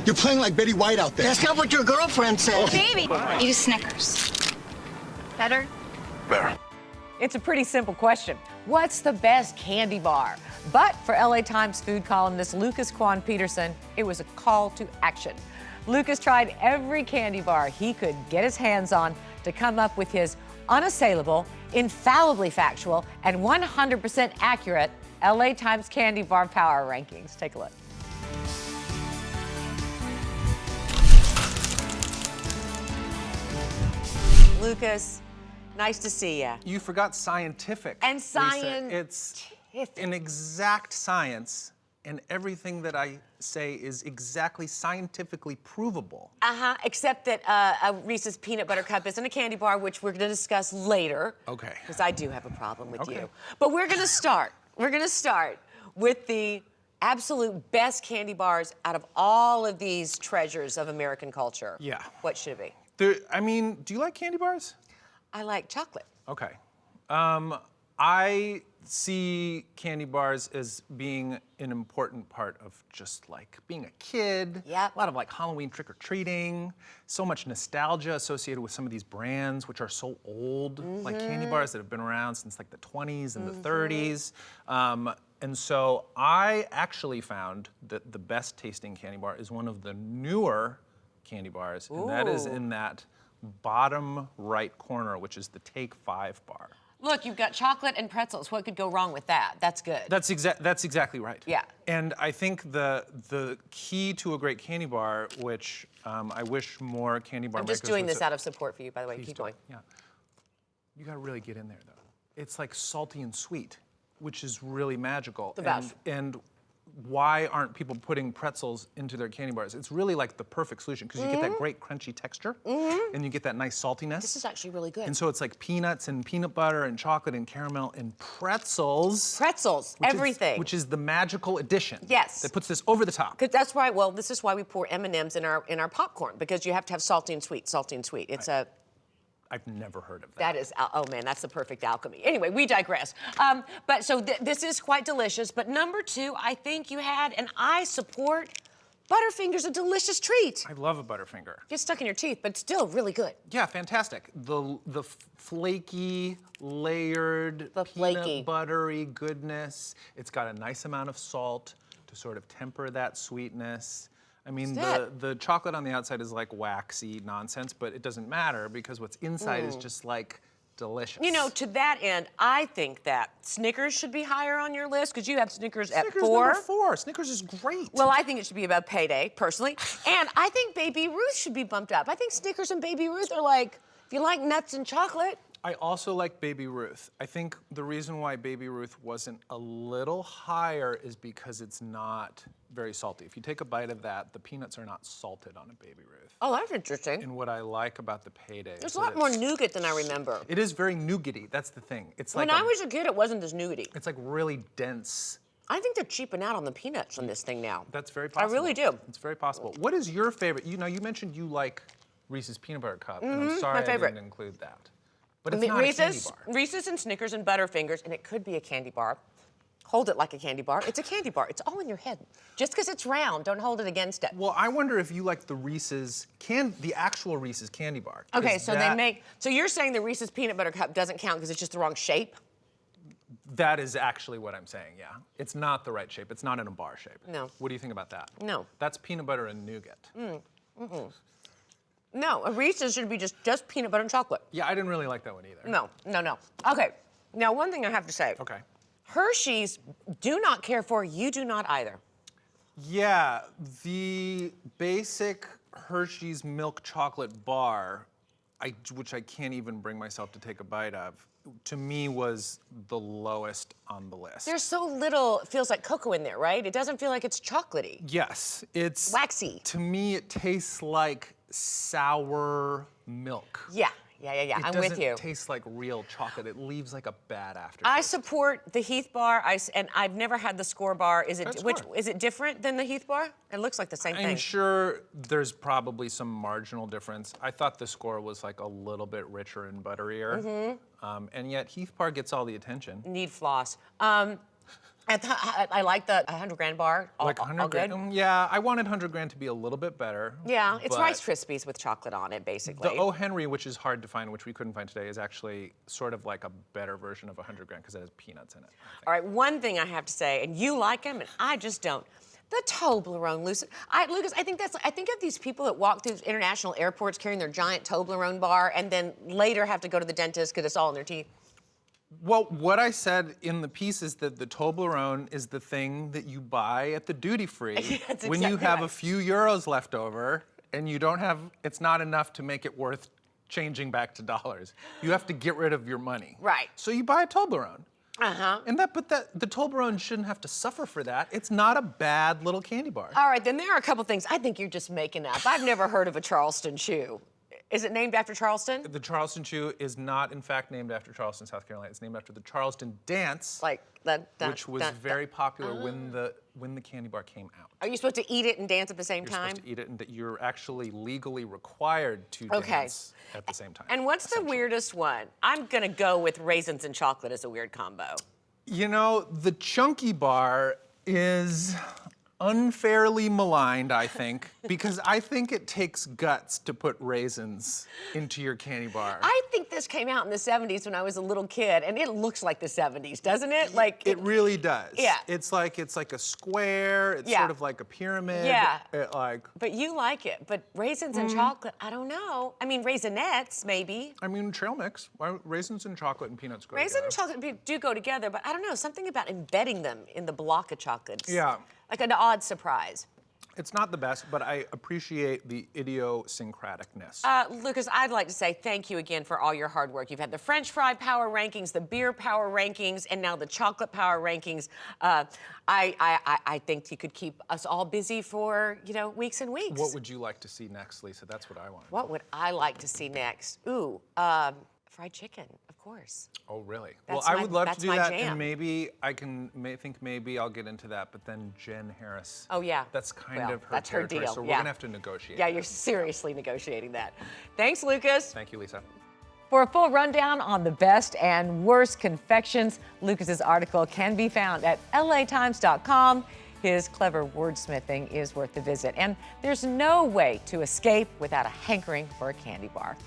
You're playing like Betty White out there. That's not what your girlfriend said. Baby, eat a Snickers. Better? Better. It's a pretty simple question. What's the best candy bar? But for LA Times food columnist Lucas Quan Peterson, it was a call to action. Lucas tried every candy bar he could get his hands on to come up with his unassailable, infallibly factual, and 100% accurate LA Times candy bar power rankings. Take a look. Lucas, nice to see you. You forgot scientific. And Lisa. scientific. It's an exact science, and everything that I say is exactly scientifically provable. Except that a Reese's Peanut Butter Cup isn't a candy bar, which we're gonna discuss later. Okay. Because I do have a problem with Okay. you. But we're gonna start with the absolute best candy bars out of all of these treasures of American culture. Yeah. What should it be? I mean, do you like candy bars? I like chocolate. Okay. I see candy bars as being an important part of just like being a kid. Yep. A lot of like Halloween trick-or-treating. So much nostalgia associated with some of these brands, which are so old. Like candy bars that have been around since like the 20s and the 30s. And so I actually found that the best tasting candy bar is one of the newer candy bars, and that is in that bottom right corner, which is the Take 5 bar. Look, you've got chocolate and pretzels. What could go wrong with that? That's good. That's exactly right. Yeah. And I think the key to a great candy bar, which I wish more candy bar I'm makers just doing would this say- out of support for you, by the way. Please Keep don't. going. Yeah. You gotta really get in there though. It's like salty and sweet, which is really magical. The best. And why aren't people putting pretzels into their candy bars? It's really like the perfect solution because you get that great crunchy texture and you get that nice saltiness. This is actually really good. And so it's like peanuts and peanut butter and chocolate and caramel and pretzels. Pretzels, everything. Which is the magical addition. Yes. That puts this over the top. Because that's why. Well, this is why we pour M&Ms in our popcorn, because you have to have salty and sweet. Salty and sweet. It's a. I've never heard of that. That is, oh man, that's the perfect alchemy. Anyway, we digress. But so this is quite delicious. But number two, I think you had, and I support, Butterfinger's a delicious treat. I love a Butterfinger. Gets stuck in your teeth, but still really good. Yeah, fantastic. The flaky, layered, peanut buttery goodness. It's got a nice amount of salt to sort of temper that sweetness. I mean, the chocolate on the outside is like waxy nonsense, but it doesn't matter because what's inside is just like delicious. You know, to that end, I think that Snickers should be higher on your list because you have Snickers at Snickers 4. number 4. Snickers is great. Well, I think it should be about Payday, personally. And I think Baby Ruth should be bumped up. I think Snickers and Baby Ruth are like, if you like nuts and chocolate. I also like Baby Ruth. I think the reason why Baby Ruth wasn't a little higher is because it's not very salty. If you take a bite of that, the peanuts are not salted on a Baby Ruth. Oh, that's interesting. And what I like about the Payday There's is a lot more nougat than I remember. It is very nougaty. That's the thing. It's like When I was a kid, it wasn't as nougaty. It's like really dense. I think they're cheaping out on the peanuts on this thing now. That's very possible. I really do. It's very possible. What is your favorite? You know, you mentioned you like Reese's Peanut Butter Cup, and I'm sorry my favorite. I didn't include that. But it's not a candy bar. Reese's and Snickers and Butterfingers, and it could be a candy bar. Hold it like a candy bar. It's a candy bar. It's all in your head. Just because it's round, don't hold it against it. Well, I wonder if you like the Reese's the actual Reese's candy bar. Okay, so they make. So you're saying the Reese's Peanut Butter Cup doesn't count because it's just the wrong shape? That is actually what I'm saying, yeah. It's not the right shape. It's not in a bar shape. No. What do you think about that? No. That's peanut butter and nougat. No, a Reese's should be just peanut butter and chocolate. Yeah, I didn't really like that one either. No. Okay, now one thing I have to say. Okay. Hershey's do not care for, you do not either. Yeah, the basic Hershey's milk chocolate bar, which I can't even bring myself to take a bite of, to me was the lowest on the list. There's so little, it feels like cocoa in there, right? It doesn't feel like it's chocolatey. Yes, it's waxy. To me, it tastes like sour milk. Yeah. I'm with you. It doesn't taste like real chocolate. It leaves like a bad aftertaste. I support the Heath bar, and I've never had the Score bar. Is it different than the Heath bar? It looks like the same thing. I'm sure there's probably some marginal difference. I thought the Score was like a little bit richer and butterier, and yet Heath bar gets all the attention. Need floss. I like the 100 grand bar. Like all 100 good. grand. Yeah, I wanted 100 grand to be a little bit better. Yeah, it's but Rice Krispies with chocolate on it, basically. The O. Henry, which is hard to find, which we couldn't find today, is actually sort of like a better version of 100 grand because it has peanuts in it. All right, one thing I have to say, and you like them, and I just don't. The Toblerone, Lucas, I think of these people that walk through international airports carrying their giant Toblerone bar and then later have to go to the dentist because it's all in their teeth. Well, what I said in the piece is that the Toblerone is the thing that you buy at the duty free That's when you exactly have right. a few euros left over and you don't have, it's not enough to make it worth changing back to dollars. You have to get rid of your money. Right. So you buy a Toblerone. Uh-huh. And the Toblerone shouldn't have to suffer for that. It's not a bad little candy bar. All right, then there are a couple things I think you're just making up. I've never heard of a Charleston Chew. Is it named after Charleston? The Charleston Chew is not, in fact, named after Charleston, South Carolina. It's named after the Charleston dance, Like that? which was very popular when the candy bar came out. Are you supposed to eat it and dance at the same You're time? supposed to eat it, and that you're actually legally required to Okay. dance at the same time. And what's the weirdest one? I'm gonna go with raisins and chocolate as a weird combo. You know, the Chunky Bar is unfairly maligned, I think, because I think it takes guts to put raisins into your candy bar. I think this came out in the 70s when I was a little kid, and it looks like the 70s, doesn't it? Like It really does. Yeah. It's like a square. It's Yeah. sort of like a pyramid. Yeah. But you like it, but raisins and chocolate, I don't know. I mean, Raisinets, maybe. I mean, trail mix. Raisins and chocolate and peanuts go Raisins and together. chocolate do go together, but I don't know, something about embedding them in the block of chocolates. Yeah. Like an odd surprise. It's not the best, but I appreciate the idiosyncraticness. Lucas, I'd like to say thank you again for all your hard work. You've had the French fry power rankings, the beer power rankings, and now the chocolate power rankings. I think you could keep us all busy for, weeks and weeks. What would you like to see next, Lisa? That's what I want. What would I like to see next? Ooh, fried chicken, of course. Oh, really? That's well, my- I would love to that's do my that, jam. and maybe I think maybe I'll get into that. But then Jen Harris. Oh, yeah. That's kind Well, of her that's her territory. deal, So we're yeah. gonna have to negotiate. Yeah, that. you're seriously negotiating that. Thanks, Lucas. Thank you, Lisa. For a full rundown on the best and worst confections, Lucas's article can be found at latimes.com. His clever wordsmithing is worth the visit. And there's no way to escape without a hankering for a candy bar.